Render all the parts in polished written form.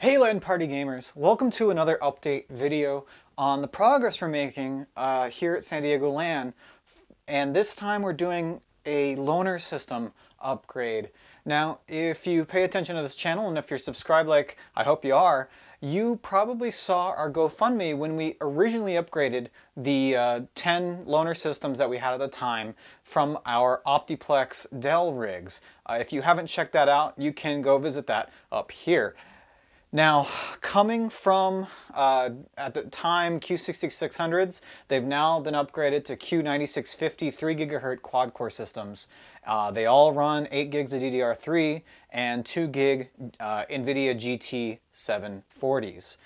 Hey LAN party gamers, welcome to another update video on the progress we're making here at San Diego LAN, and this time we're doing a loaner system upgrade. Now if you pay attention to this channel and if you're subscribed like I hope you are, you probably saw our GoFundMe when we originally upgraded the 10 loaner systems that we had at the time from our Optiplex Dell rigs. If you haven't checked that out, you can go visit that up here. Now, coming from, at the time, Q6600s, they've now been upgraded to Q9650 3 GHz quad-core systems. They all run 8 gigs of DDR3 and 2 gig NVIDIA GT740s.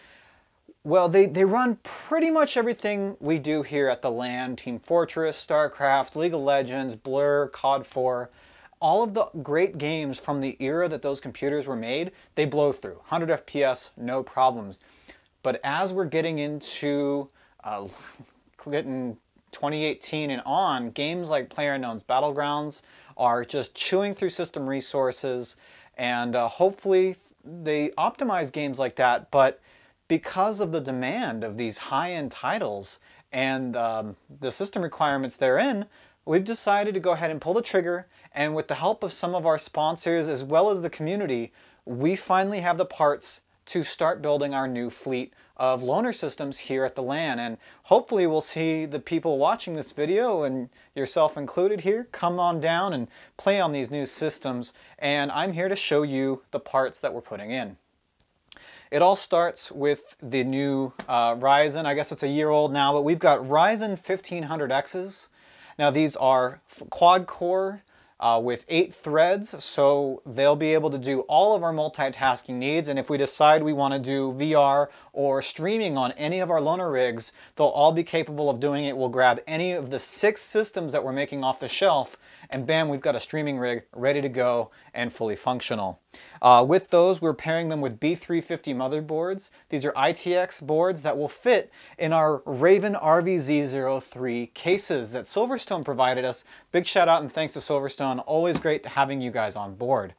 Well, they run pretty much everything we do here at the LAN: Team Fortress, StarCraft, League of Legends, Blur, COD 4. All of the great games from the era that those computers were made, they blow through. 100 FPS, no problems. But as we're getting into 2018 and on, games like PlayerUnknown's Battlegrounds are just chewing through system resources, and hopefully they optimize games like that, but because of the demand of these high-end titles and the system requirements therein, we've decided to go ahead and pull the trigger, and with the help of some of our sponsors as well as the community, we finally have the parts to start building our new fleet of loaner systems here at the LAN. And hopefully we'll see the people watching this video, and yourself included here, come on down and play on these new systems. And I'm here to show you the parts that we're putting in. It all starts with the new Ryzen. I guess it's a year old now, but we've got Ryzen 1500Xs. Now these are quad core with 8 threads, so they'll be able to do all of our multitasking needs, and if we decide we want to do VR or streaming on any of our loaner rigs, they'll all be capable of doing it. We'll grab any of the 6 systems that we're making off the shelf, and bam, we've got a streaming rig ready to go and fully functional. With those, we're pairing them with B350 motherboards. These are ITX boards that will fit in our Raven RVZ03 cases that Silverstone provided us. Big shout out and thanks to Silverstone. Always great having you guys on board.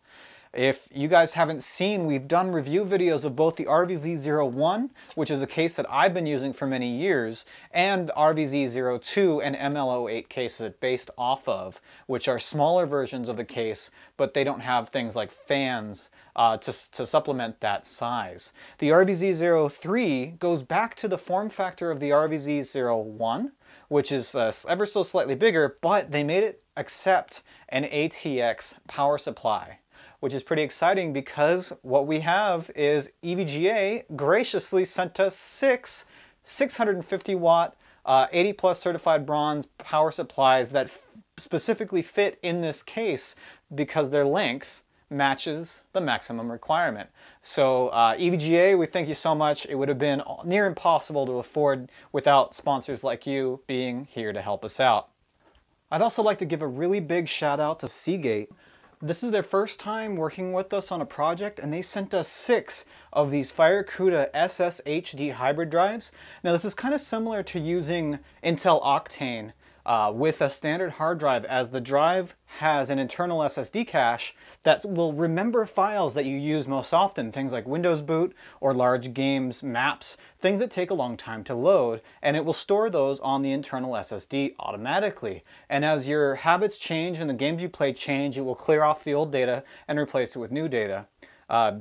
If you guys haven't seen, we've done review videos of both the RVZ01, which is a case that I've been using for many years, and RVZ02 and ML08 cases based off of, which are smaller versions of the case, but they don't have things like fans to supplement that size. The RVZ03 goes back to the form factor of the RVZ01, which is ever so slightly bigger, but they made it accept an ATX power supply, which is pretty exciting because what we have is EVGA graciously sent us 6 650 watt 80 plus certified bronze power supplies that specifically fit in this case because their length matches the maximum requirement. So EVGA, we thank you so much. It would have been near impossible to afford without sponsors like you being here to help us out. I'd also like to give a really big shout out to Seagate. This is their first time working with us on a project, and they sent us 6 of these FireCuda SSHD hybrid drives. Now this is kind of similar to using Intel Octane with a standard hard drive, as the drive has an internal SSD cache that will remember files that you use most often, things like Windows boot or large games, maps, things that take a long time to load, and it will store those on the internal SSD automatically. And as your habits change and the games you play change, it will clear off the old data and replace it with new data,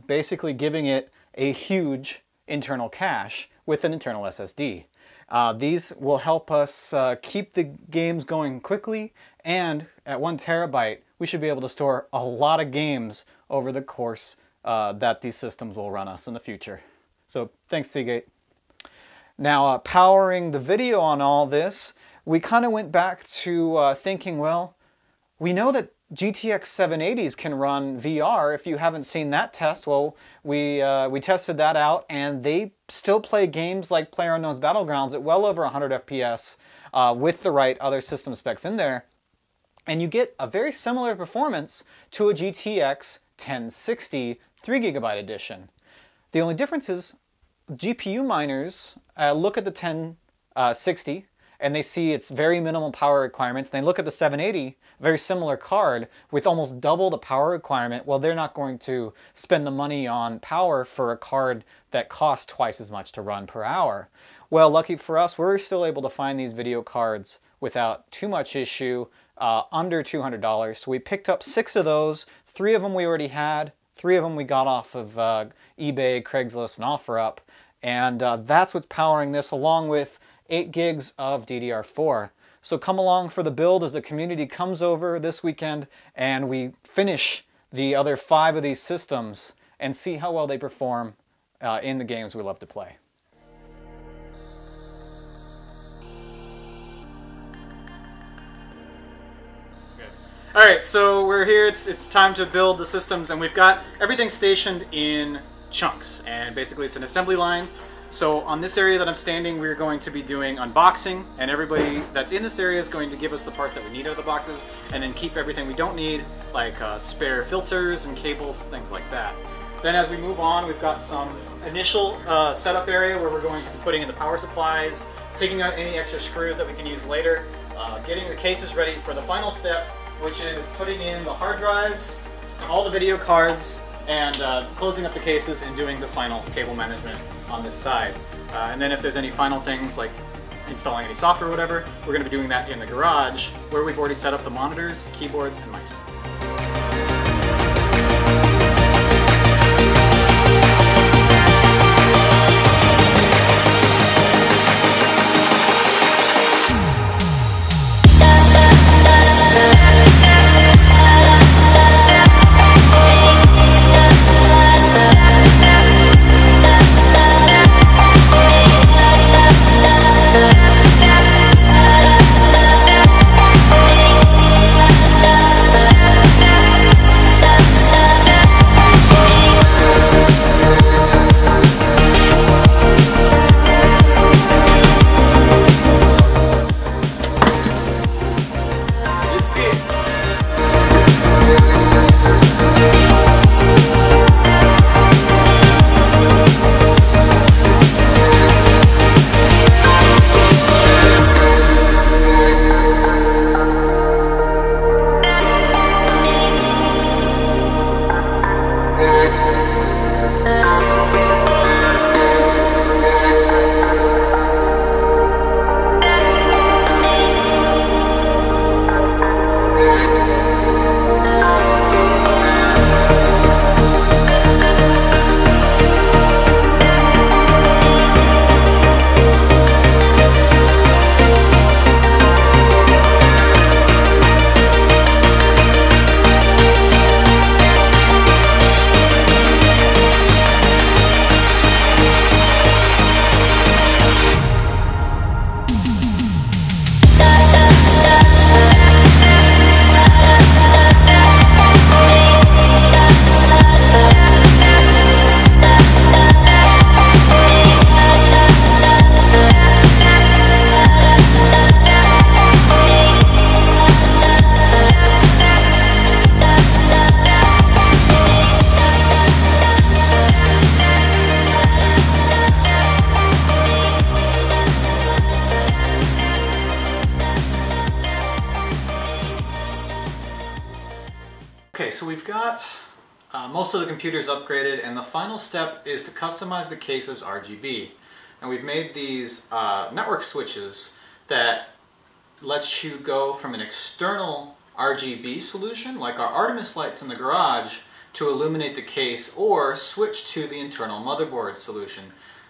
basically giving it a huge internal cache with an internal SSD. These will help us keep the games going quickly, and at 1 terabyte, we should be able to store a lot of games over the course that these systems will run us in the future. So thanks, Seagate. Now, powering the video on all this, we kind of went back to thinking, well, we know that GTX 780s can run VR. If you haven't seen that test, well, we tested that out, and they still play games like PlayerUnknown's Battlegrounds at well over 100 FPS with the right other system specs in there. And you get a very similar performance to a GTX 1060 3 GB edition. The only difference is GPU miners look at the 1060 and they see its very minimal power requirements, and they look at the 780, a very similar card, with almost double the power requirement, well, they're not going to spend the money on power for a card that costs twice as much to run per hour. Well, lucky for us, we're still able to find these video cards without too much issue, under $200. So we picked up 6 of those. 3 of them we already had. 3 of them we got off of eBay, Craigslist, and OfferUp. And that's what's powering this, along with 8 gigs of DDR4. So come along for the build as the community comes over this weekend and we finish the other 5 of these systems and see how well they perform in the games we love to play. All right, so we're here. It's time to build the systems, and we've got everything stationed in chunks, and basically it's an assembly line. So on this area that I'm standing, we're going to be doing unboxing, and everybody that's in this area is going to give us the parts that we need out of the boxes, and then keep everything we don't need, like spare filters and cables, things like that. Then as we move on, we've got some initial setup area where we're going to be putting in the power supplies, taking out any extra screws that we can use later, getting the cases ready for the final step, which is putting in the hard drives, all the video cards, and closing up the cases and doing the final cable management on this side. And then if there's any final things like installing any software or whatever, we're going to be doing that in the garage where we've already set up the monitors, keyboards, and mice. Okay, so we've got most of the computers upgraded, and the final step is to customize the cases RGB. And we've made these network switches that lets you go from an external RGB solution, like our Artemis lights in the garage, to illuminate the case, or switch to the internal motherboard solution,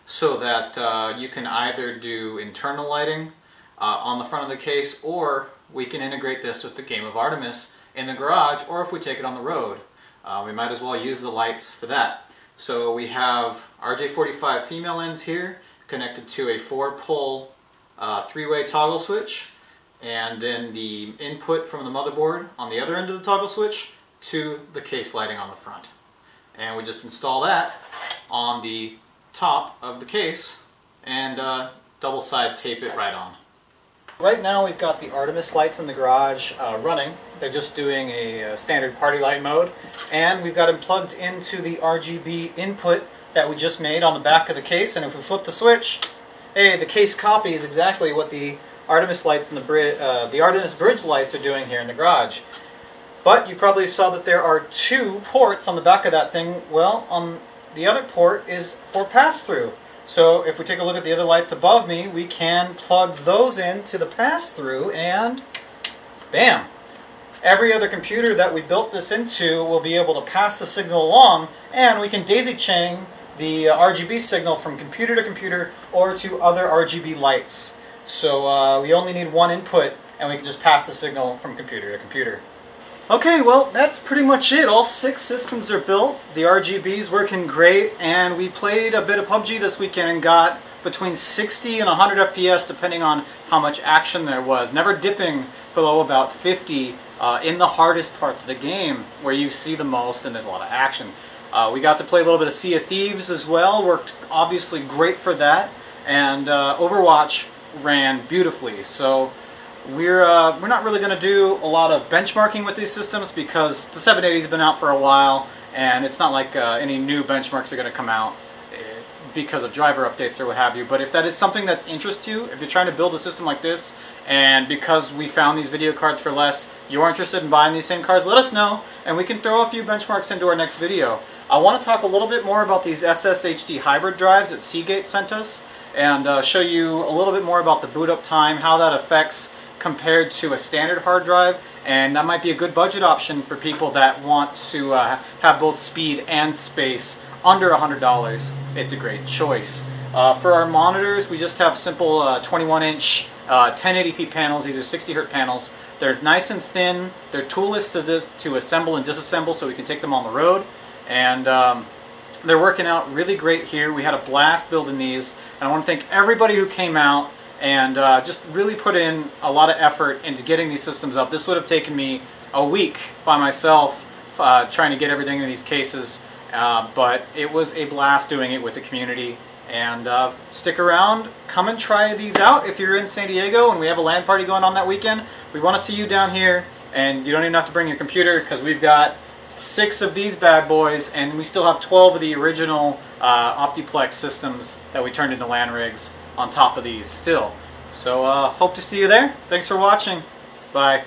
so that you can either do internal lighting on the front of the case, or we can integrate this with the game of Artemis in the garage, or if we take it on the road. We might as well use the lights for that. So we have RJ45 female ends here connected to a 4-pole 3-way toggle switch, and then the input from the motherboard on the other end of the toggle switch to the case lighting on the front. And we just install that on the top of the case and double side tape it right on. Right now we've got the Artemis lights in the garage running. They're just doing a standard party light mode, and we've got them plugged into the RGB input that we just made on the back of the case, and if we flip the switch, hey, the case copies exactly what the Artemis lights in the Artemis bridge lights are doing here in the garage. But you probably saw that there are 2 ports on the back of that thing. Well, on the other port is for pass-through. So if we take a look at the other lights above me, we can plug those into the pass-through and bam! Every other computer that we built this into will be able to pass the signal along, and we can daisy chain the RGB signal from computer to computer or to other RGB lights. So we only need one input and we can just pass the signal from computer to computer. Okay, well that's pretty much it. All 6 systems are built, the RGB's working great, and we played a bit of PUBG this weekend and got between 60 and 100 FPS depending on how much action there was, never dipping below about 50 in the hardest parts of the game where you see the most and there's a lot of action. We got to play a little bit of Sea of Thieves as well, worked obviously great for that, and Overwatch ran beautifully. So we're not really going to do a lot of benchmarking with these systems because the 780's been out for a while and it's not like any new benchmarks are going to come out because of driver updates or what have you. But if that is something that interests you, if you're trying to build a system like this, and because we found these video cards for less, you're interested in buying these same cards, let us know and we can throw a few benchmarks into our next video. I want to talk a little bit more about these SSHD hybrid drives that Seagate sent us and show you a little bit more about the boot up time, how that affects compared to a standard hard drive, and that might be a good budget option for people that want to have both speed and space under $100. It's a great choice. For our monitors, we just have simple 21-inch 1080p panels. These are 60 Hz panels. They're nice and thin. They're toolless to assemble and disassemble, so we can take them on the road. And they're working out really great here. We had a blast building these, and I want to thank everybody who came out and just really put in a lot of effort into getting these systems up. This would have taken me a week by myself trying to get everything in these cases, but it was a blast doing it with the community. And stick around, come and try these out if you're in San Diego and we have a LAN party going on that weekend. We want to see you down here, and you don't even have to bring your computer because we've got 6 of these bad boys and we still have 12 of the original Optiplex systems that we turned into LAN rigs on top of these still. So hope to see you there. Thanks for watching. Bye.